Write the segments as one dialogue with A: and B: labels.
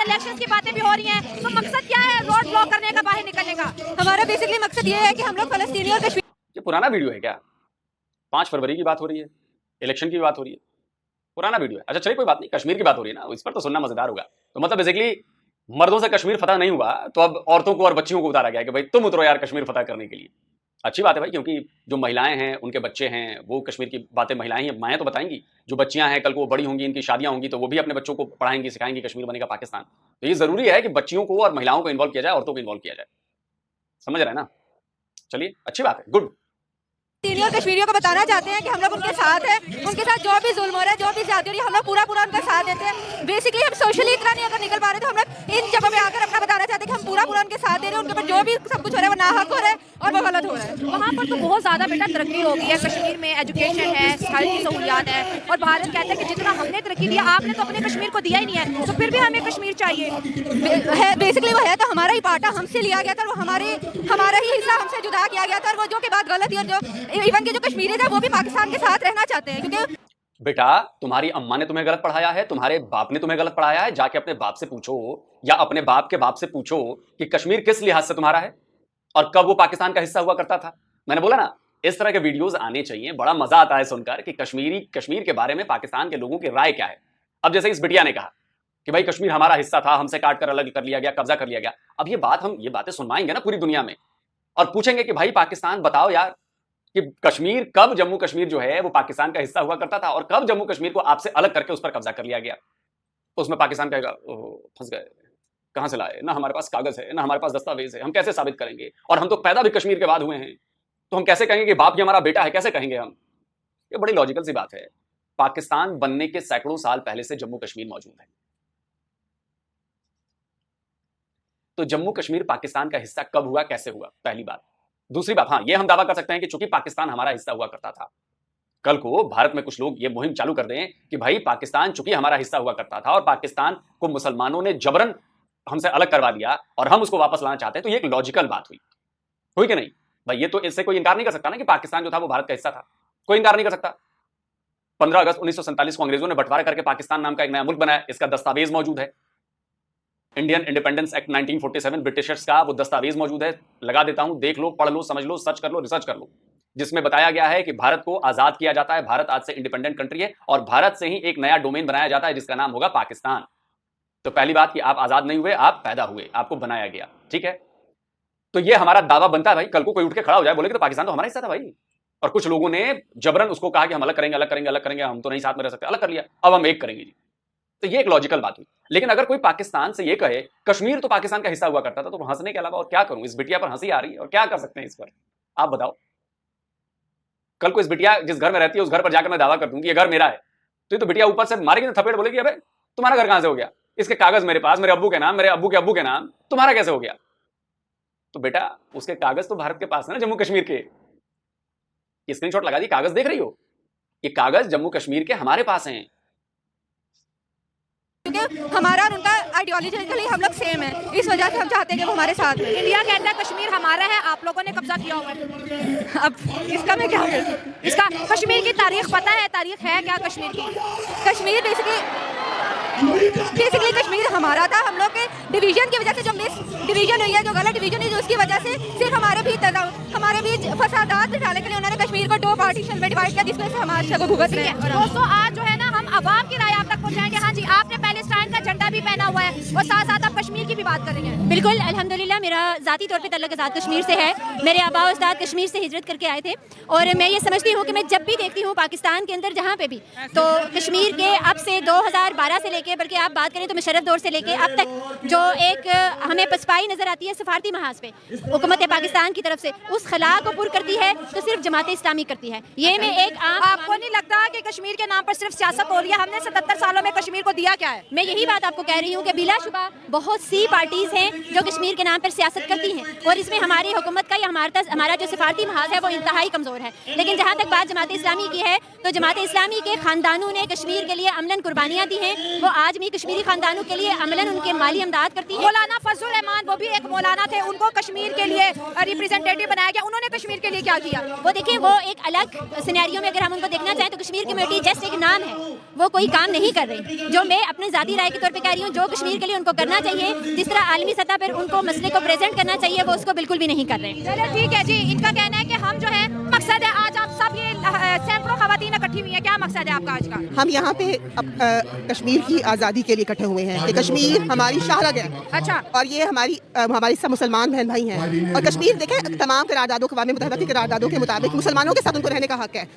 A: Elections की बातें भी हो रही हैं, तो मकसद क्या है रोड ब्लॉक करने का, बाहर निकलने का?
B: हमारा बेसिकली मकसद ये है कि हम लोग फलस्तीनी और कश्मीर।
C: ये पुराना वीडियो है क्या? 5 फरवरी की बात हो रही है, इलेक्शन की बात हो रही है, पुराना वीडियो है। अच्छा चलिए कोई बात नहीं, कश्मीर की बात हो रही है ना, इस पर तो सुनना मजेदार होगा। तो मतलब बेसिकली मर्दों से कश्मीर फतह नहीं हुआ, तो अब औरतों को और बच्चियों को उतारा गया कि भाई तुम उतरो यार कश्मीर फतह करने के लिए। अच्छी बात है भाई, क्योंकि जो महिलाएं हैं, उनके बच्चे हैं, वो कश्मीर की बातें महिलाएं ही माएँ तो बताएंगी। जो बच्चियां हैं कल को वो बड़ी होंगी, इनकी शादियां होंगी, तो वो भी अपने बच्चों को पढ़ाएंगी, सिखाएंगी कश्मीर बनेगा पाकिस्तान। तो ये जरूरी है कि बच्चियों को और महिलाओं को इन्वॉल्व किया जाए, औरतों को इन्वॉल्व किया जाए। समझ रहे हैं ना? चलिए अच्छी बात है, गुड।
B: और कश्मीरियों को बताना चाहते हैं कि हम लोग उनके साथ हैं, उनके साथ जो भी जुल्म हो रहा है, जो भी ज्यादती हो रही है, हम लोग पूरा उनका साथ देते हैं। बेसिकली हम सोशली इतना नहीं अगर निकल पा रहे तो हम लोग इन जगहों में आकर अपना बताना चाहते हैं कि हम पूरा उनके साथ दे रहे हैं। उनके ऊपर जो भी सब कुछ हो रहा है वो नाहक हो रहा है और वो गलत हो रहा है।
A: वहाँ पर तो बहुत ज्यादा बेटा तरक्की हो गई है, कश्मीर में एजुकेशन है, हेल्थ की सहूलियात है, और भारत कहता है कि जितना हमने तरक्की दी, आपने तो अपने कश्मीर को दिया ही नहीं है, तो फिर भी हमें कश्मीर चाहिए
B: है। बेसिकली वो है तो हमारा ही पार्ट हमसे लिया गया था, वो हमारा ही हिस्सा हमसे जुदा किया गया था, और वो जो की बात गलत थी, और जो इवन के जो कश्मीरी थे वो भी पाकिस्तान के साथ रहना चाहते हैं। क्योंकि
C: बेटा तुम्हारी अम्मा ने तुम्हें गलत पढ़ाया है, तुम्हारे बाप ने तुम्हें गलत पढ़ाया है, जाके अपने बाप से पूछो या अपने बाप के बाप से पूछो कि कश्मीर किस लिहाज से तुम्हारा है और कब वो पाकिस्तान का हिस्सा हुआ करता था। मैंने बोला ना, इस तरह के वीडियोस आने चाहिए, बड़ा मजा आता है सुनकर कि कश्मीर के बारे में पाकिस्तान के लोगों की राय क्या है। अब जैसे इस बिटिया ने कहा कि भाई कश्मीर हमारा हिस्सा था, हमसे काट कर अलग कर लिया गया, कब्जा कर लिया गया। अब ये बातें सुनवाएंगे ना पूरी दुनिया में, और पूछेंगे कि भाई पाकिस्तान बताओ यार कि कश्मीर कब, जम्मू कश्मीर जो है वो पाकिस्तान का हिस्सा हुआ करता था और कब जम्मू कश्मीर को आपसे अलग करके उस पर कब्जा कर लिया गया। उसमें पाकिस्तान कहेगा फंस गए, कहां से लाए, ना हमारे पास कागज है ना हमारे पास दस्तावेज है, हम कैसे साबित करेंगे, और हम तो पैदा भी कश्मीर के बाद हुए हैं, तो हम कैसे कहेंगे कि बाप ही हमारा बेटा है, कैसे कहेंगे हम। ये बड़ी लॉजिकल सी बात है। पाकिस्तान बनने के सैकड़ों साल पहले से जम्मू कश्मीर मौजूद है, तो जम्मू कश्मीर पाकिस्तान का हिस्सा कब हुआ, कैसे हुआ, पहली बात। दूसरी बात, हाँ ये हम दावा कर सकते हैं कि चूंकि पाकिस्तान हमारा हिस्सा हुआ करता था, कल को भारत में कुछ लोग ये मुहिम चालू कर दें कि भाई पाकिस्तान चूंकि हमारा हिस्सा हुआ करता था और पाकिस्तान को मुसलमानों ने जबरन हमसे अलग करवा दिया और हम उसको वापस लाना चाहते हैं, तो ये एक लॉजिकल बात हुई कि नहीं भाई? ये तो इससे कोई इंकार नहीं कर सकता ना कि पाकिस्तान जो था वो भारत का हिस्सा था, कोई इंकार नहीं कर सकता। 15 अगस्त 1947 को अंग्रेजों ने बंटवारा करके पाकिस्तान नाम का एक नया मुल्क बनाया, इसका दस्तावेज मौजूद है। इंडियन इंडिपेंडेंस एक्ट 1947 ब्रिटिशर्स का वो दस्तावेज मौजूद है, लगा देता हूं, देख लो, पढ़ लो, समझ लो, सर्च कर लो, रिसर्च कर लो, जिसमें बताया गया है कि भारत को आजाद किया जाता है, भारत आज से इंडिपेंडेंट कंट्री है और भारत से ही एक नया डोमेन बनाया जाता है जिसका नाम होगा पाकिस्तान। तो पहली बात कि आप आजाद नहीं हुए, आप पैदा हुए, आपको बनाया गया, ठीक है? तो ये हमारा दावा बनता है भाई। कल को कोई उठ के खड़ा हो जाए बोले कि तो पाकिस्तान तो हमारा हिस्सा था भाई, और कुछ लोगों ने जबरन उसको कहा कि हम अलग करेंगे, अलग करेंगे, अलग करेंगे, हम तो नहीं साथ में रह सकते, अलग कर लिया, अब हम एक करेंगे जी। तो ये एक लॉजिकल बात हुई। लेकिन अगर कोई पाकिस्तान से ये कहे कश्मीर तो पाकिस्तान का हिस्सा हुआ करता था, तो हंसने के अलावा और क्या करूं? इस बिटिया पर हंसी आ रही है और क्या कर सकते हैं इस पर, आप बताओ। कल को इस बिटिया जिस घर में रहती है उस घर पर जाकर मैं दावा कर दूं कि ये घर मेरा है, तो ये तो बिटिया ऊपर से मारेगी ना थपेड़, बोलेगी अबे तुम्हारा घर कहां से हो गया, इसके कागज मेरे पास, मेरे अब्बू के नाम, मेरे अब्बू के अब्बू के नाम, तुम्हारा कैसे हो गया? तो बेटा उसके कागज तो भारत के पास है ना, जम्मू कश्मीर के। स्क्रीनशॉट लगा दी, कागज देख रही हो, ये कागज जम्मू कश्मीर के हमारे पास हैं।
B: क्योंकि हमारा और उनका आइडियोलॉजिकली हम लोग सेम है, इस वजह से हम चाहते हैं कि वो हमारे साथ में।
A: इंडिया कहता है कश्मीर हमारा है, आप लोगों ने कब्जा किया हुआ है।
B: अब इसका मैं क्या करूं?
A: इसका कश्मीर की तारीख पता है? तारीख है क्या कश्मीर की?
B: कश्मीर बेसिकली कश्मीर हमारा था, हम लोग के डिवीजन की वजह से जो मिस डिवीजन हुई है, जो गलत डिवीजन हुई है, उसकी वजह से सिर्फ हमारे बीच फसादात बिठाने के लिए उन्होंने कश्मीर को 2 पार्टीशन में डिवाइड किया, जिसमें से हम आज को भुगत रहे हैं।
A: दोस्तों आज जो है ना, हम आवाम की राय आप तक पहुंचाएंगे। हाँ जी, आपने पैलेस्टाइन का झंडा भी पहना हुआ है और साथ साथ आप कश्मीर की भी बात करेंगे।
D: बिल्कुल, अल्हम्दुलिल्लाह मेरा ज़ाती तौर पे तल्लुक़ आज़ाद कश्मीर से है। मेरे आबा उस्ताद कश्मीर से हिजरत करके आए थे, और मैं ये समझती हूँ कि मैं जब भी देखती हूँ पाकिस्तान के अंदर जहाँ पे भी, तो कश्मीर के अब से 2012 से लेके, बल्कि आप बात करें तो मुशर्रफ दौर से लेके अब तक जो एक हमें पसपाई नज़र आती है सफारती महाज पे हुकूमत पाकिस्तान की तरफ से, उस खला को पूर करती है तो सिर्फ जमात इस्लामी करती है। ये मैं एक
A: आपको नहीं लगता कि कश्मीर के नाम पर सिर्फ सियासत हो रही है? हमने 77 सालों में कश्मीर को दिया क्या है?
D: मैं यही बात आपको कह रही हूँ कि बिलाशुबा बहुत सी पार्टीज हैं जो कश्मीर के नाम पर सियासत करती हैं, और इसमें हमारी हुकूमत का या हमारा जो सिफारती महाज है वो इंतहाई कमज़ोर है। लेकिन जहाँ तक बात जमात इस्लामी की है, तो जमात इस्लामी के खानदानों ने कश्मीर के लिए अमलन कुर्बानियाँ दी हैं, वो आज भी कश्मीरी खानदानों के लिए अमलन उनके माली इमदाद करती है।
A: मौलाना फजलुर रहमान, वो भी एक मौलाना थे, उनको कश्मीर के लिए रिप्रेजेंटेटिव बनाया गया, उन्होंने कश्मीर के लिए क्या किया?
D: वो देखिए, वो एक अलग सिनेरियो में अगर हम उनको देखना चाहें तो कश्मीर कमेटी जस्ट एक नाम है, वो कोई काम नहीं कर रहे। जो मैं अपनी ज़ाती राय के तौर पे कह रही हूँ, जो कश्मीर के लिए उनको करना चाहिए, जिस तरह आलमी सतह पर उनको मसले को प्रेजेंट करना चाहिए, वो उसको बिल्कुल भी नहीं कर रहे।
A: चलिए ठीक है जी, इनका कहना है कि हम जो है मकसद है, आज आप सब ये सैकड़ों खवातीन इकट्ठी हुई हैं, क्या मकसद है आपका आज का?
E: हम यहाँ पे कश्मीर की आज़ादी के लिए इकट्ठे हुए हैं कि कश्मीर हमारी शाहरग है।
A: अच्छा।
E: और ये हमारी सब मुसलमान बहन भाई हैं। और कश्मीर देखें, तमाम करारदादों अक़वाम मुत्तहिदा की करारदादों के मुताबिक मुसलमानों के साथ उनको रहने का हक है।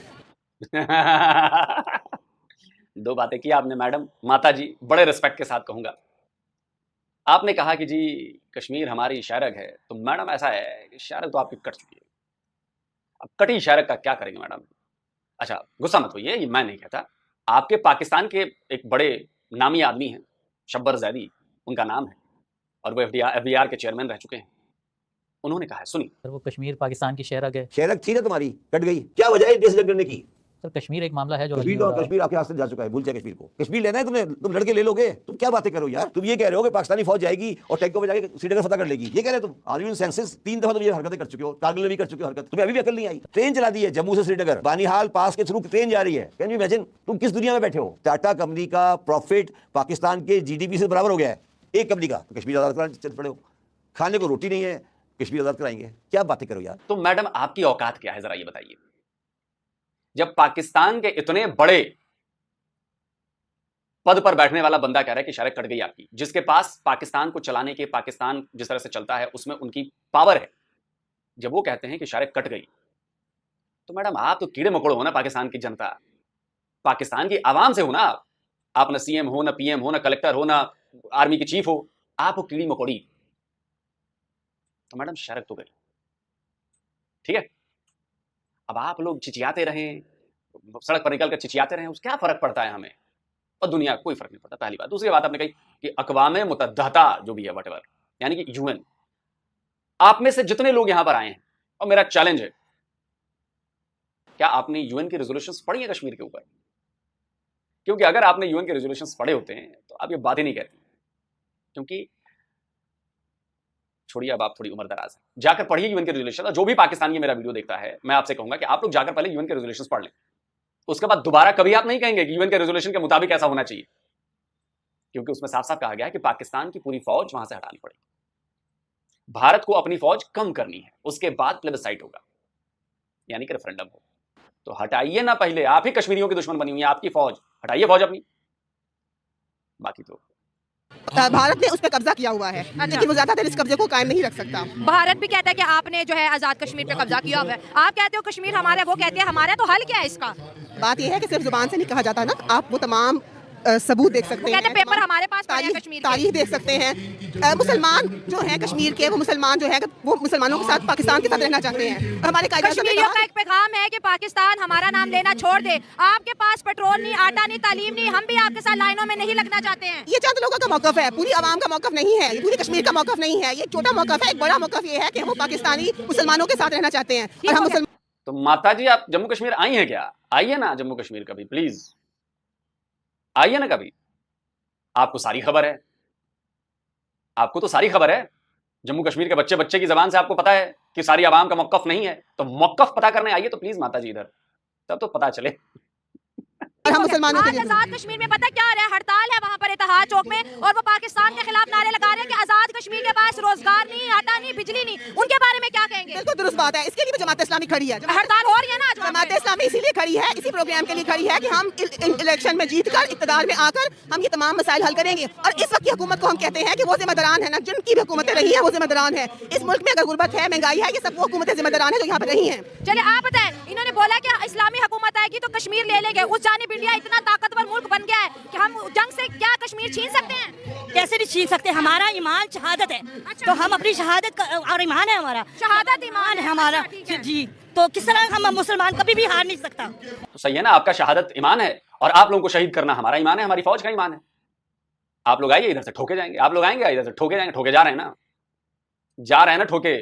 C: दो बातें की आपने मैडम, माता जी, बड़े रिस्पेक्ट के साथ कहूंगा। आपने कहा कि जी कश्मीर हमारी शाहरग है, तो मैडम ऐसा है कि शाहरग तो आपकी कट चुकी है। अब कटी शाहरग का क्या करेंगे मैडम? अच्छा गुस्सा मत होइए, ये मैं नहीं कहता। आपके पाकिस्तान के एक बड़े नामी आदमी हैं, शब्बर जैदी उनका नाम है, और वो एफडीआर के चेयरमैन रह चुके हैं। उन्होंने कहा है, सुनिए।
F: वो कश्मीर पाकिस्तान की शहरग है।
G: शहरग थी ना तुम्हारी, कट गई, क्या वजह है देश जंग करने की?
F: सर कश्मीर एक मामला है जो
G: कश्मीर आपके हाथ से जा चुका है, भूल जाए कश्मीर को। कश्मीर लेना है तुम्हें, तुम लड़के ले लोगे? तुम क्या बातें करो यार? तुम ये कह रहे हो कि पाकिस्तानी फौज जाएगी और टैंकों में जाके श्रीनगर फतह कर लेगी, ये कह रहे हो तुम? Are you in senses? 3 दफा तुम ये हरकतें कर चुके हो, कारगिल में भी कर चुके हो हरकत, तुम्हें अभी भी अकल नहीं आई। ट्रेन चला दी है जम्मू से श्रीनगर, बानीहाल पास के थ्रू ट्रेन जा रही है। Can you imagine? तुम किस दुनिया में बैठे हो? टाटा कंपनी का प्रॉफिट पाकिस्तान के जीडीपी से बराबर हो गया है, एक कंपनी का। तो कश्मीर आजाद कराने चल पड़े हो, खाने को रोटी नहीं है, कश्मीर आजाद कराएंगे, क्या बातें करो यार।
C: तो मैडम आपकी औकात क्या है, जरा ये बताइए। जब पाकिस्तान के इतने बड़े पद पर बैठने वाला बंदा कह रहा है कि शायद कट गई आपकी, जिसके पास पाकिस्तान को चलाने के, पाकिस्तान जिस तरह से चलता है उसमें उनकी पावर है, जब वो कहते हैं कि शायद कट गई, तो मैडम आप तो कीड़े मकोड़े हो ना, पाकिस्तान की जनता, पाकिस्तान की आवाम से हो ना आप ना सीएम हो, ना पीएम हो, ना कलेक्टर हो, ना आर्मी की चीफ हो, आप हो कीड़ी मकोड़ी। तो मैडम शायद तो गई, ठीक है। अब आप लोग चिचियाते रहें, सड़क पर निकलकर चिचियाते रहें, उसका क्या फर्क पड़ता है हमें और दुनिया को? कोई फर्क नहीं पड़ता, पहली बात। दूसरी बात आपने कही कि अक़वाम मुत्तहिदा जो भी है, व्हाटएवर, यानी कि यूएन, आप में से जितने लोग यहां पर आए हैं, और मेरा चैलेंज है, क्या आपने यूएन की रेजोल्यूशंस पढ़ी है कश्मीर के ऊपर? क्योंकि अगर आपने यूएन के रेजोल्यूशंस पढ़े होते हैं तो आप ये बात ही नहीं कहती। क्योंकि छोड़िए, अब आप थोड़ी उम्र दराज है, जाकर पढ़िए यूएन के रेजोल्यूशन। जो भी पाकिस्तान की मेरा वीडियो देखता है, मैं आपसे कहूंगा कि आप लोग जाकर पहले यूएन के रेजोल्यूशंस पढ़ लें, उसके बाद दोबारा कभी आप नहीं कहेंगे कि यूएन के रेजोल्यूशन के मुताबिक ऐसा होना चाहिए, क्योंकि उसमें साफ साफ कहा गया है कि पाकिस्तान की पूरी फौज वहां से हटानी पड़ेगी, भारत को अपनी फौज कम करनी है, उसके बाद प्लेबिसाइट होगा, यानी कि रेफरेंडम हो। तो हटाइए ना, पहले आप ही कश्मीरियों की दुश्मन बनी हुई है आपकी फौज, हटाइए फौज अपनी, बाकी तो
E: भारत ने उस पर कब्जा किया हुआ है, लेकिन वो ज्यादा देर इस कब्जे को कायम नहीं रख सकता।
A: भारत भी कहता है कि आपने जो है आजाद कश्मीर पे कब्जा किया हुआ है, आप कहते हो कश्मीर हमारा है, वो कहते हैं हमारा, तो हल क्या है इसका?
E: बात यह है कि सिर्फ जुबान से नहीं कहा जाता ना, आप वो तमाम सबूत देख सकते हैं,
A: पेपर हमारे पास पड़े हैं कश्मीर के।
E: तारीख देख सकते हैं। मुसलमान जो है कश्मीर के, वो मुसलमान जो है वो मुसलमानों के साथ पाकिस्तान के साथ रहना चाहते हैं। और हमारे
A: कश्मीरियों का एक पैगाम है कि पाकिस्तान हमारा नाम लेना छोड़ दे, आपके पास पेट्रोल नहीं, आटा नहीं, तालीम नहीं, हम भी आपके साथ लाइनों में नहीं लगना चाहते हैं।
E: ये चंद लोगों का मौकफ है, पूरी आवाम का मौकफ नहीं है, ये पूरी कश्मीर का मौकफ नहीं है, ये एक छोटा मौकफ है। एक बड़ा मौकफ ये है कि वो पाकिस्तानी मुसलमानों के साथ रहना चाहते हैं। और हम मुसलमान।
C: तो माता जी आप जम्मू कश्मीर आई हैं क्या? आइए ना जम्मू कश्मीर कभी, प्लीज आइए ना कभी, आपको सारी खबर है, आपको तो सारी खबर है। जम्मू कश्मीर के बच्चे बच्चे की जबान से आपको पता है कि सारी आवाम का मौकफ नहीं है, तो मौकफ पता करने आइए तो प्लीज माता जी इधर, तब तो पता चले।
E: हम मुसलमानों के लिए
A: आजाद कश्मीर में पता क्या हो रहा है? हड़ताल है वहाँ पर इत्तेहाद चौक में, और वो पाकिस्तान के खिलाफ नारे लगा रहे हैं कि आजाद कश्मीर के पास रोजगार नहीं, आटा नहीं, बिजली नहीं। उनके बारे में क्या कहेंगे?
E: बिल्कुल दुरुस्त बात है, इसके लिए भी जमात इस्लामी खड़ी है।
A: हड़ताल हो रही है ना आज?
E: जमात इस्लामी इसीलिए खड़ी है, इसी प्रोग्राम के लिए खड़ी है कि हम इलेक्शन में जीतकर, इक़्तिदार में आकर हम ये तमाम मसाइल हल करेंगे। और इस वक्त की हुकूमत को हम कहते हैं कि वो जिम्मेदारान है ना, जिनकी भी हुकूमतें रही है वो जिम्मेदारान है। इस मुल्क में अगर गुर्बत है, महंगाई है, ये सब वो हुकूमतें जिम्मेदारान है जो यहाँ पर रही है।
A: चलिए आप बताएं, इन्होंने बोला कि इस्लामी हुकूमत आएगी तो कश्मीर ले लेंगे, उस जानिब इंडिया इतना ताकतवर मुल्क बन गया है कि हम जंग से क्या कश्मीर छीन सकते हैं?
H: कैसे नहीं छीन सकते, हमारा ईमान शहादत है। तो हम अपनी शहादत और ईमान है हमारा,
A: शहादत ईमान
H: है हमारा जी। तो किस तरह हम मुसलमान कभी भी हार नहीं सकता।
C: तो सही है ना, आपका शहादत ईमान है और आप लोगों को शहीद करना हमारा ईमान है, हमारी फौज का ईमान है। आप लोग आइए इधर से ठोके जाएंगे, आप लोग आएंगे इधर से ठोके जाएंगे, ठोके जा रहे हैं ना, जा रहे हैं ना ठोके।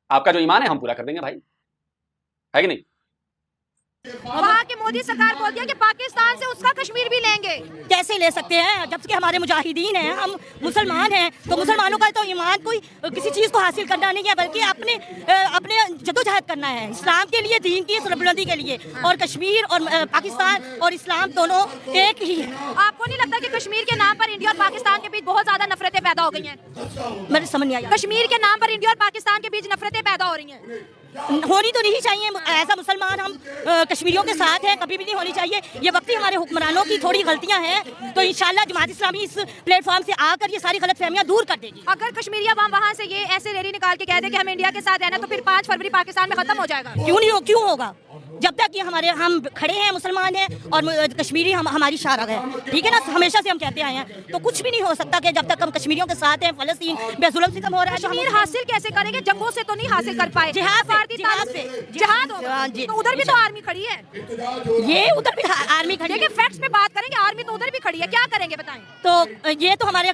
C: आपका जो ईमान है हम पूरा कर देंगे भाई, है कि नहीं?
A: वहाँ के मोदी सरकार बोल दिया कि पाकिस्तान से उसका कश्मीर भी लेंगे।
H: कैसे ले सकते हैं जब कि हमारे मुजाहिदीन हैं, हम मुसलमान हैं, तो मुसलमानों का तो ईमान कोई किसी चीज़ को हासिल करना नहीं है, बल्कि अपने जदोजहद करना है इस्लाम के लिए, दीन की सरबुलंदी के लिए। और कश्मीर और पाकिस्तान और इस्लाम दोनों एक ही है।
A: आपको नहीं लगता कि कश्मीर के नाम पर इंडिया और पाकिस्तान के बीच बहुत ज्यादा नफरतें पैदा हो गई हैं?
H: मेरे समझ नहीं आया।
A: कश्मीर के नाम पर इंडिया और पाकिस्तान के बीच नफरतें पैदा हो रही हैं।
H: होनी तो नहीं चाहिए, ऐसा मुसलमान हम कश्मीरियों के साथ हैं, कभी भी नहीं होनी चाहिए। ये वक्ती हमारे हुक्मरानों की थोड़ी गलतियां हैं, तो इंशाल्लाह जमात इस्लामी इस प्लेटफॉर्म से आकर ये सारी गलतफहमियां दूर कर देगी।
A: अगर कश्मीरी अवाम वहाँ से ये ऐसे रैली निकाल के कह दे कि हम इंडिया के साथ रहना, तो फिर 5 फरवरी पाकिस्तान में खत्म हो जाएगा।
H: क्यों होगा? जब तक ये हम खड़े हैं, मुसलमान हैं और कश्मीरी हमारी शारग है, ठीक है ना, हमेशा से हम कहते आए हैं। तो कुछ भी नहीं हो सकता कि जब तक हम कश्मीरियों के साथ हैं, फलस्तीन बेजुल्म सितम हो रहा है।
A: कश्मीर हासिल कैसे करेंगे? जंगों से तो नहीं हासिल कर पाए, जिहाद होगा। तो उधर भी तो आर्मी खड़ी है,
H: ये उधर भी आर्मी खड़ी है।
A: फैक्ट्स में बात करेंगे, आर्मी तो उधर भी खड़ी है, क्या करेंगे बताएं?
H: तो ये तो हमारे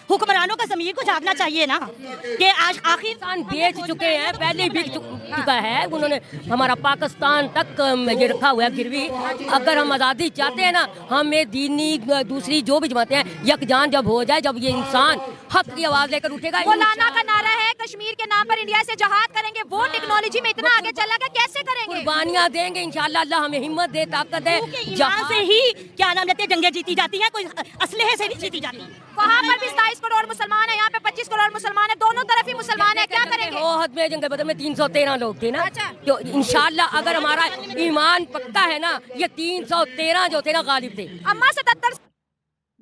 H: हुक्मरानों का ज़मीर को जागना चाहिए ना, कि आज आखिर
I: बेच चुके हैं, पहले ही बिक चुका है। उन्होंने हमारा पाकिस्तान तक ये रखा हुआ है गिरवी। अगर हम आज़ादी चाहते हैं ना, हमें दीनी दूसरी जो भी जमाते हैं यकजान जब हो जाए, जब ये इंसान हक की आवाज़ लेकर उठेगा।
A: मौलाना का नारा है कश्मीर के नाम पर इंडिया से जहाद करेंगे। वो टेक्नोलॉजी में इतना आगे चला गया, कैसे करेंगे?
I: कुर्बानियाँ देंगे इंशाअल्लाह, अल्लाह हमें हिम्मत दे, ताकत दे।
H: जहाँ से ही क्या नाम लेते जंगें जीती जाती हैं, कोई असलहे से नहीं जीती जाती।
A: वहाँ पर भी 27 करोड़ मुसलमान है, यहाँ पे 25 करोड़ मुसलमान है, दोनों तरफ ही मुसलमान है, क्या करेंगे?
I: ओहद में जंग बदर में 313 लोग थे ना।
A: अच्छा।
I: तो इंशाअल्लाह अगर हमारा ईमान पक्का है ना, ये 313 जो थे ना गालिब थे।
A: अम्मा 77।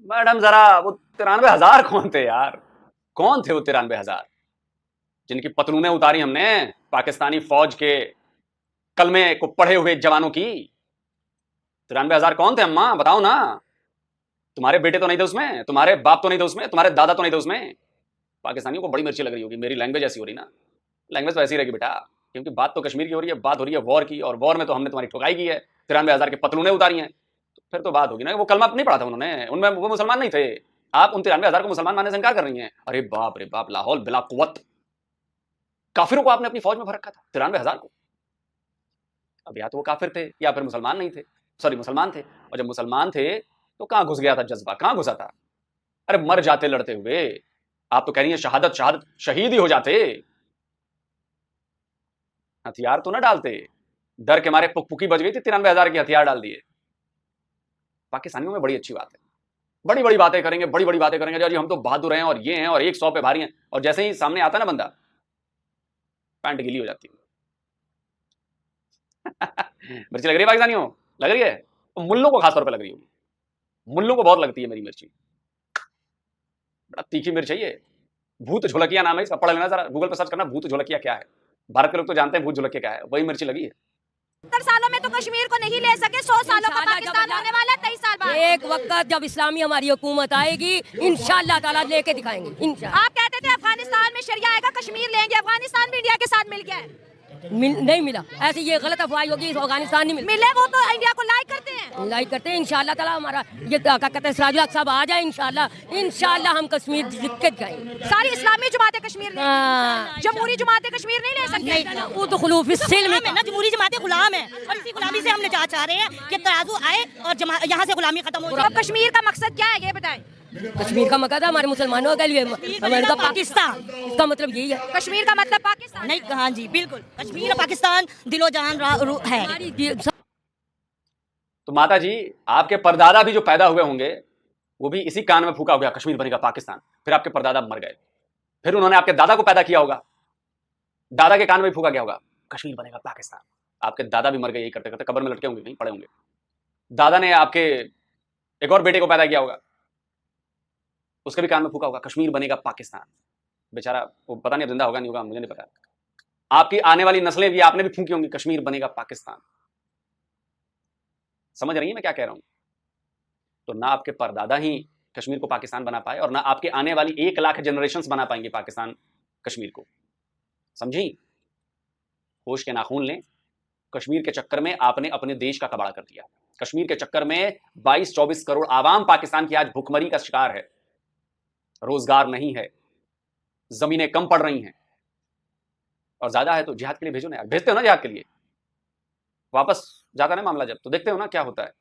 C: मैडम जरा वो 93,000 कौन थे यार? कौन थे वो 93,000 जिनकी पतलूनें उतारी हमने पाकिस्तानी फौज के कलमे को पढ़े हुए जवानों की? 93,000 कौन थे अम्मा, बताओ ना। तुम्हारे बेटे तो नहीं थे उसमें, तुम्हारे बाप तो नहीं थे उसमें, तुम्हारे दादा तो नहीं थे उसमें। पाकिस्तानियों को बड़ी मिर्ची लग रही होगी, मेरी लैंग्वेज ऐसी हो रही ना। लैंग्वेज तो ऐसी रहेगी बेटा, क्योंकि बात तो कश्मीर की हो रही है, बात हो रही है वॉर की, और वॉर में तो हमने तुम्हारी ठुकाई की है, 93,000 के पतलूनें उतारी हैं, तो फिर तो बात होगी ना। वो कलमा नहीं पढ़ा था उन्होंने, उनमें वो मुसलमान नहीं थे। आप उन 93,000 को मुसलमान मानने से इनकार कर रही हैं। अरे बाप रे बाप, लाहौल बिला कुव्वत। काफिरों को आपने अपनी फौज में भर रखा था, 93,000 को। अब या तो वो काफिर थे या फिर मुसलमान नहीं थे, सॉरी मुसलमान थे। और जब मुसलमान थे तो कहां घुस गया था जज्बा, कहां घुसा था? अरे मर जाते लड़ते हुए। आप तो कह रही हैं शहादत शहादत, शहीद ही हो जाते, हथियार तो ना डालते। डर के मारे पुकपुकी बज गई थी, 93,000 के हथियार डाल दिए। पाकिस्तानियों में बड़ी अच्छी बात है, बड़ी बड़ी बातें करेंगे, बड़ी बड़ी बातें करेंगे, जी हम तो बहादुर हैं और ये हैं और 100 पे भारी हैं, और जैसे ही सामने आता ना बंदा, पैंट गीली हो जाती है। मिर्ची लग रही है पाकिस्तानियों? लग रही है? तो मुल्लों को खासतौर पे लग रही होगी, मुल्लों को बहुत लगती है मेरी मिर्ची, बड़ा तीखी मिर्च है ये। भूत झोलकिया नाम है इसका, पढ़ लेना जरा, गूगल पे सर्च करना भूत झोलकिया क्या है। भारत के लोग तो जानते हैं भूत झोलकिया क्या है, वही मिर्ची लगी है।
A: 70 सालों में तो कश्मीर को नहीं ले सके, 100 सालों का पाकिस्तान होने वाला है, 23 साल बाद।
I: एक वक्त जब इस्लामी हमारी हुकूमत आएगी, इंशाअल्लाह ताला लेके दिखाएंगे इंशाअल्लाह।
A: आप कहते थे अफगानिस्तान में शरिया आएगा, कश्मीर लेंगे, अफगानिस्तान भी इंडिया के साथ मिल गया है।
I: नहीं मिला, ऐसी ये गलत अफवाह होगी, अफगानिस्तान नहीं
A: मिले, वो तो इंडिया को लाइक करते हैं,
I: लाइक करते हैं। इंशाअल्लाह ताला हमारा ये क्या कहते हैं, सिराजुल हक साहब आ जाए इंशाअल्लाह हम कश्मीर दिक्कत जाएंगे।
A: सारी इस्लामी जमातें कश्मीर ले, जमहूरी जमातें कश्मीर नहीं ले सकती।
I: वो तो खुलूफ सिल्म
H: है ना, जमहूरी जमातें गुलाम है, और इसी गुलामी से हम निजात चाह रहे हैं कि तराजू आए और यहाँ से गुलामी खत्म हो जाए।
A: अब कश्मीर का मकसद क्या है ये बताएं?
I: कश्मीर का मकसद हमारे मुसलमानों के लिए, अमेरिका
H: पाकिस्तान,
I: इसका मतलब यही है।
A: कश्मीर का मतलब पाकिस्तान
H: नहीं, हाँ जी बिल्कुल, कश्मीर और पाकिस्तान दिलो जान है।
C: तो माता जी, आपके परदादा भी जो पैदा हुए होंगे वो भी इसी कान में फूका हो गया कश्मीर बनेगा पाकिस्तान, फिर आपके परदादा मर गए, फिर उन्होंने आपके दादा को पैदा किया होगा, दादा के कान में फूका गया होगा कश्मीर बनेगा पाकिस्तान। आपके दादा भी मर गए यही करते करते, कब्र में लटके होंगे, कहीं पड़े होंगे। दादा ने आपके एक और बेटे को पैदा किया होगा, उसके भी कान में फूका होगा कश्मीर बनेगा पाकिस्तान। बेचारा वो पता नहीं जिंदा होगा नहीं होगा, मुझे नहीं पता। आपकी आने वाली नस्लें भी आपने भी फूकी होंगी कश्मीर बनेगा पाकिस्तान। समझ रही है मैं क्या कह रहा हूं? तो ना आपके परदादा ही कश्मीर को पाकिस्तान बना पाए, और ना आपके आने वाली 1 लाख जनरेशंस बना पाएंगे पाकिस्तान कश्मीर को। समझी? होश के नाखून लें। कश्मीर के चक्कर में आपने अपने देश का कबाड़ा कर दिया। कश्मीर के चक्कर में 22-24 करोड़ आवाम पाकिस्तान की आज भुखमरी का शिकार है। रोजगार नहीं है, जमीनें कम पड़ रही हैं, और ज्यादा है तो जिहाद के लिए भेजो ना यार। भेजते हो ना जिहाद के लिए? वापस जाता ना मामला जब, तो देखते हो ना क्या होता है।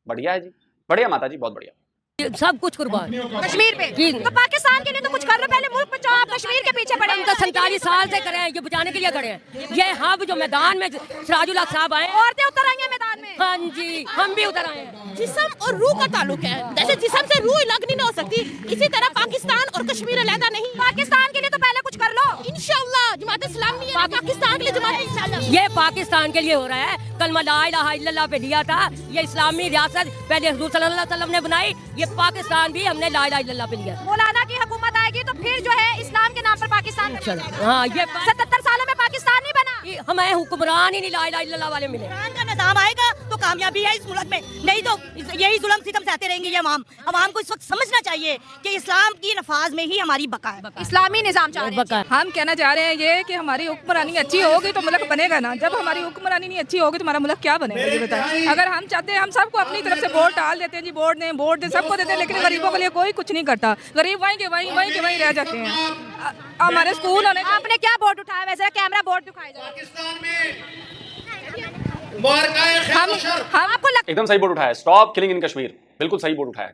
C: बढ़िया है जी, बढ़िया माता जी, बहुत बढ़िया।
I: सब कुछ कुर्बान
A: कश्मीर पे
I: जी।
A: तो पाकिस्तान के लिए तो कुछ कर लो, पहले मुल्क बचाओ, आप कश्मीर के पीछे पड़े
I: हम तो 47 साल से करे हैं, ये बचाने के लिए खड़े हैं। ये हम जो मैदान में सिराजुल हक साहब आए,
A: औरतें उतर आई हैं मैदान में।
I: हाँ जी, हम भी उतर आए हैं।
E: जिस्म और रूह का ताल्लुक है, जैसे जिस्म से रूह अलग नहीं हो सकती, इसी तरह पाकिस्तान और कश्मीर अलग नहीं।
A: पाकिस्तान के लिए तो पहले कुछ कर लो।
E: इंशाअल्लाह जमात इस्लामी है पाकिस्तान के लिए, जमात इंशाअल्लाह।
I: ये पाकिस्तान के लिए हो रहा है। कलमा ला इलाहा इल्लल्लाह पे लिया था, ये इस्लामी रियासत पहले हुजूर सल्लल्लाहु अलैहि वसल्लम ने बनाई, ये पाकिस्तान भी हमने ला इलाहा इल्लल्लाह पे लिया।
A: मौलाना की हुकूमत आएगी तो फिर जो है इस्लाम के नाम पर पाकिस्तान का
I: चलो,
A: बनेगा।
I: हाँ, ये
A: 77 सालों में पाकिस्तान नहीं बना।
I: हमें हुक्मरान ही नहीं ला इलाहा इल्लल्लाह वाले मिले।
H: कुरान का निज़ाम आएगा तो कामयाबी है इस मुल्क में, नहीं तो यही जुल्म सितम सहते रहेंगे ये अवाम को इस वक्त समझना चाहिए कि इस्लाम की नफाज में ही हमारी बका है।
A: इस्लामी निजाम चाह रहे हैं।
B: हम कहना चाह रहे हैं ये कि हमारी हुक्मरानी अच्छी होगी तो मुल्क बनेगा ना। जब हमारी हुक्मरानी नहीं अच्छी होगी तो हमारा मुल्क क्या बनेगा ये बताएं। अगर हम चाहते हैं, हम सबको अपनी तरफ से वोट डाल देते हैं जी, वोट दे सबको देते हैं, लेकिन गरीबों के लिए कोई कुछ नहीं करता। गरीब वहीं के वहीं रह जाते हैं। हमारे स्कूल होने,
A: आपने क्या बोर्ड उठाया? वैसे कैमरा बोर्ड दिखाया जाए।
B: हम
A: आपको
C: एकदम सही बोर्ड उठाया, स्टॉप किलिंग इन कश्मीर, बिल्कुल सही बोर्ड उठाया।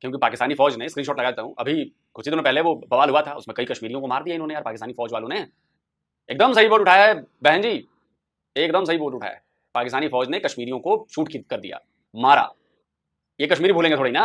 C: क्योंकि पाकिस्तानी फौज ने, स्क्रीनशॉट लगाता हूं, अभी कुछ ही दिनों पहले वो बवाल हुआ था, उसमें कई कश्मीरियों को मार दिया इन्होंने यार, पाकिस्तानी फौज वालों ने। एकदम सही बोर्ड उठाया है बहन जी, एकदम सही बोर्ड उठाया है। पाकिस्तानी फौज ने कश्मीरियों को शूट कर दिया, मारा। ये कश्मीरी भूलेंगे थोड़ी ना।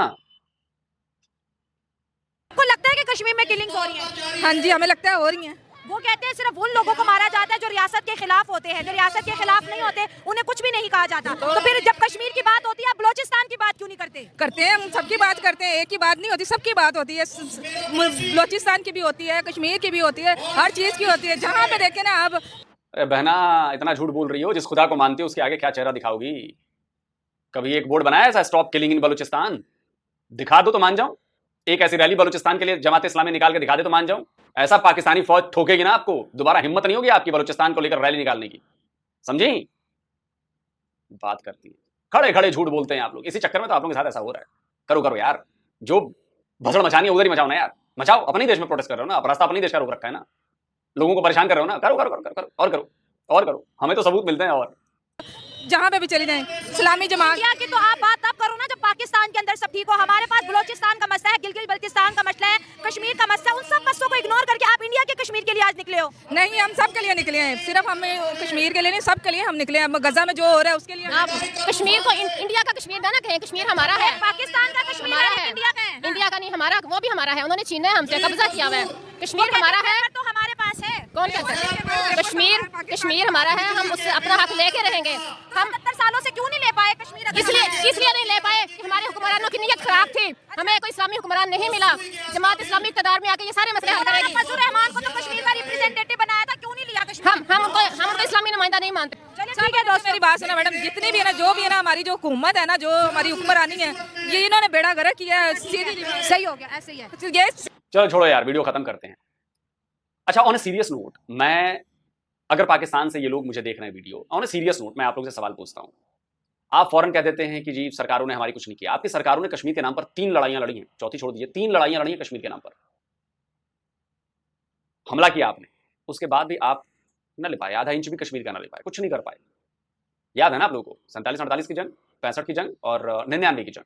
A: आपको लगता है कि कश्मीर में किलिंग हो रही है?
B: हाँ जी, हमें लगता है हो रही है।
A: वो कहते हैं सिर्फ उन लोगों को मारा जाता है जो रियासत के खिलाफ होते हैं, जो रियासत के खिलाफ नहीं होते उन्हें कुछ भी नहीं कहा जाता। तो फिर जब कश्मीर की बात होती है आप बलोचिस्तान की बात क्यों नहीं करते?
B: करते हैं, हम सबकी बात करते हैं, एक ही बात नहीं होती, सबकी बात होती है। बलोचिस्तान की भी होती है, कश्मीर की भी होती है, हर चीज की होती है। जहाँ पे देखे ना अब।
C: अरे बहना, इतना झूठ बोल रही हो, जिस खुदा को मानती हो उसके आगे क्या चेहरा दिखाओगी? कभी एक बोर्ड बनाया ऐसा, स्टॉप किलिंग इन बलूचिस्तान? दिखा दो तो मान जाऊं। एक ऐसी रैली बलूचिस्तान के लिए जमात इस्लामी निकाल के दिखा दे तो मान जाऊं। ऐसा पाकिस्तानी फौज ठोकेगी ना आपको, दोबारा हिम्मत नहीं होगी आपकी बलूचिस्तान को लेकर रैली निकालने की। समझी बात? करती है, खड़े खड़े झूठ बोलते हैं आप लोग। इसी चक्कर में तो आप लोगों के साथ ऐसा हो रहा है। करो करो यार, जो भसड़ मचानी है उधर ही मचाओ ना यार, मचाओ। अपने देश में प्रोटेस्ट कर रहे हो ना, रास्ता अपने देश का रोक रखा है ना, लोगों को परेशान कर रहे हो ना, करो करो करो करो और करो और करो, हमें तो सबूत मिलते हैं। और
B: जहाँ पे भी चले जाएं, इस्लामी जमात
A: इंडिया की तो आप बात तब करो ना जब पाकिस्तान के अंदर सब ठीक हो। हमारे पास बलोचिस्तान का मसला है, गिलगित बल्तिस्तान का मसला है, कश्मीर का मसला, उन सब मसलों को इग्नोर करके आप इंडिया के कश्मीर के लिए आज निकले हो।
B: नहीं, हम सब के लिए निकले हैं, सिर्फ हमें कश्मीर के लिए नहीं, सब के लिए हम निकले हैं। गजा में जो हो रहा है उसके लिए
D: आप कश्मीर को इंडिया का कश्मीर ना कहें, कश्मीर हमारा है,
A: पाकिस्तान का कश्मीर
D: हमारा
A: है,
D: है,
A: इंडिया का है।
D: इंडिया का नहीं, हमारा, वो भी हमारा है। उन्होंने छीना है हमसे, कब्जा किया हुआ है। कश्मीर हमारा है
A: तो हमारे पास है।
D: कौन कहता है? कश्मीर हमारा है, हम उससे अपना हक लेके रहेंगे।
A: हम 70 सालों से क्यों नहीं ले पाए कश्मीर?
D: इसलिए नहीं ले पाए कि हमारे हुक्मरानों की नीयत खराब थी। हमें कोई इस्लामी हुक्मरान नहीं मिला। जमात इस्लामी इक़्तिदार में आके ये सारे मसले हल करेगी।
A: फजल रहमान को तो कश्मीर का रिप्रेजेंटेटिव बनाया था, क्यों नहीं लिया कश्मीर?
D: हम उनको इस्लामी नुमाइंदा नहीं मानते।
B: ठीक है दोस्त, मेरी बात सुना मैडम, जितनी भी है ना, जो भी है ना, हमारी जो हुकूमत है ना, जो हमारी हुक्मरानी है, ये इन्होंने बेड़ा गर्क किया है। सीधी
A: सही हो गया, ऐसे ही है।
B: ये
C: चलो छोड़ो यार, वीडियो खत्म करते हैं। अच्छा, ऑन ए सीरियस नोट, मैं अगर पाकिस्तान से ये लोग मुझे देख रहे हैं video, on a serious note मैं आप लोगों से सवाल पूछता हूं। आप फौरन कह देते हैं कि जी सरकारों ने हमारी कुछ नहीं किया। आपकी सरकारों ने कश्मीर के नाम पर 3 लड़ाइयां लड़ी हैं, चौथी छोड़ दीजिए, 3 लड़ाइयां लड़ी हैं कश्मीर के नाम पर। हमला किया आपने, उसके बाद भी आप न ले पाए, आधा इंच भी कश्मीर का न ले पाए, कुछ नहीं कर पाए। याद है ना आप लोगों को, 47-48 की जंग, 65 की जंग और 99 की जंग,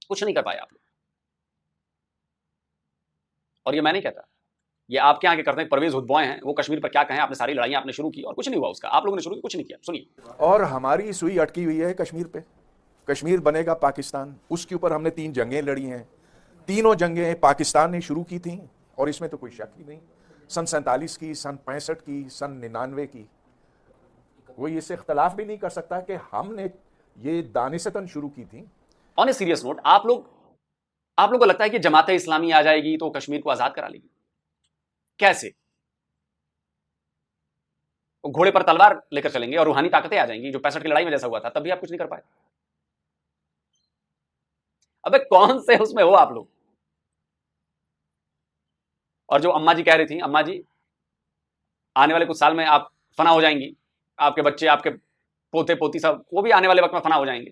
C: कुछ नहीं कर पाए आप लोग। और ये मैं नहीं कहता, ये आपके आगे करते हैं परवेज हुदबॉय हैं, वो कश्मीर पर क्या कहें, आपने सारी लड़ाइयां आपने शुरू की और कुछ नहीं हुआ उसका, आप लोगों ने शुरू की, कुछ नहीं किया। सुनिए।
J: और हमारी सुई अटकी हुई है कश्मीर पे। कश्मीर बनेगा पाकिस्तान, उसके ऊपर हमने 3 जंगें लड़ी हैं। तीनों जंगें पाकिस्तान ने शुरू की थी और इसमें तो कोई शक ही नहीं। सन 47 की, सन 65 की, सन 99 की, कोई इससे इख्तलाफ भी नहीं कर सकता कि हमने ये दानिशतन शुरू की थी।
C: ऑन ए सीरियस नोट, आप लोगों को लगता है कि जमात इस्लामी आ जाएगी तो कश्मीर को आजाद करा लेगी? कैसे? वो घोड़े पर तलवार लेकर चलेंगे और रूहानी ताकतें आ जाएंगी, जो 65 की लड़ाई में जैसा हुआ था, तब भी आप कुछ नहीं कर पाए। अबे कौन से उसमें हो आप लोग? और जो अम्मा जी कह रही थी, अम्मा जी आने वाले कुछ साल में आप फना हो जाएंगी, आपके बच्चे, आपके पोते पोती सब, वो भी आने वाले वक्त में फना हो जाएंगे।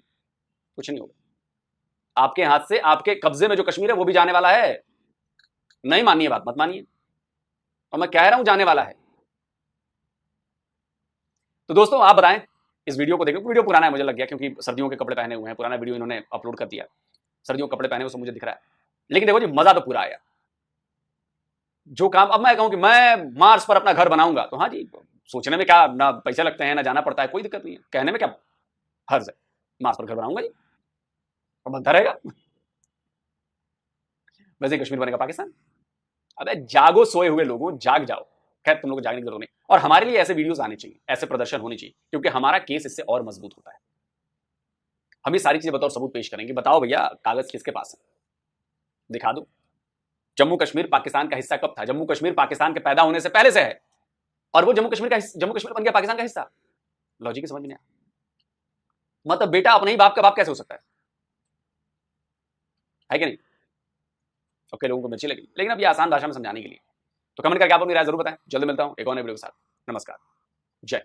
C: कुछ नहीं होगा। आपके हाथ से, आपके कब्जे में जो कश्मीर है वो भी जाने वाला है। नहीं मानिए बात, मत मानिए, और मैं कह रहा हूं जाने वाला है। तो दोस्तों आप बताएं, इस वीडियो को देखें, वीडियो पुराना है मुझे लग गया, क्योंकि सर्दियों के कपड़े पहने हुए हैं, पुराना वीडियो इन्होंने अपलोड कर दिया, सर्दियों के कपड़े पहने हुए सब मुझे दिख रहा है। लेकिन देखो जी, मजा तो पूरा आया। जो काम अब मैं कहूं कि मैं मार्स पर अपना घर बनाऊंगा, तो हाँ जी, सोचने में क्या ना पैसे लगते हैं ना जाना पड़ता है, कोई दिक्कत नहीं है, कहने में क्या हर्ज है। मार्स पर घर बनाऊंगा जी, और बनता रहेगा। वैसे कश्मीर बनेगा पाकिस्तान। अबे जागो सोए हुए लोगों, जाग जाओ। खैर तुम लोग को जागने की जरूरत नहीं, और हमारे लिए ऐसे वीडियोस आने चाहिए, ऐसे प्रदर्शन होने चाहिए, क्योंकि हमारा केस इससे और मजबूत होता है। हम ये सारी चीजें बतौर सबूत पेश करेंगे। बताओ भैया, कागज किसके पास है, दिखा दो। जम्मू कश्मीर पाकिस्तान का हिस्सा कब था? जम्मू कश्मीर पाकिस्तान के पैदा होने से पहले से है, और वो जम्मू कश्मीर बन गया पाकिस्तान का हिस्सा। लॉजिक समझ में नहीं आया। मतलब बेटा अपने ही बाप का बाप कैसे हो सकता है कि नहीं? ओके, लोगों को मिर्ची लगी, लेकिन अब ये आसान भाषा में समझाने के लिए। तो कमेंट करके आप अपनी राय जरूर बताएं। जल्दी मिलता हूं एक और नए वीडियो के साथ। नमस्कार, जय।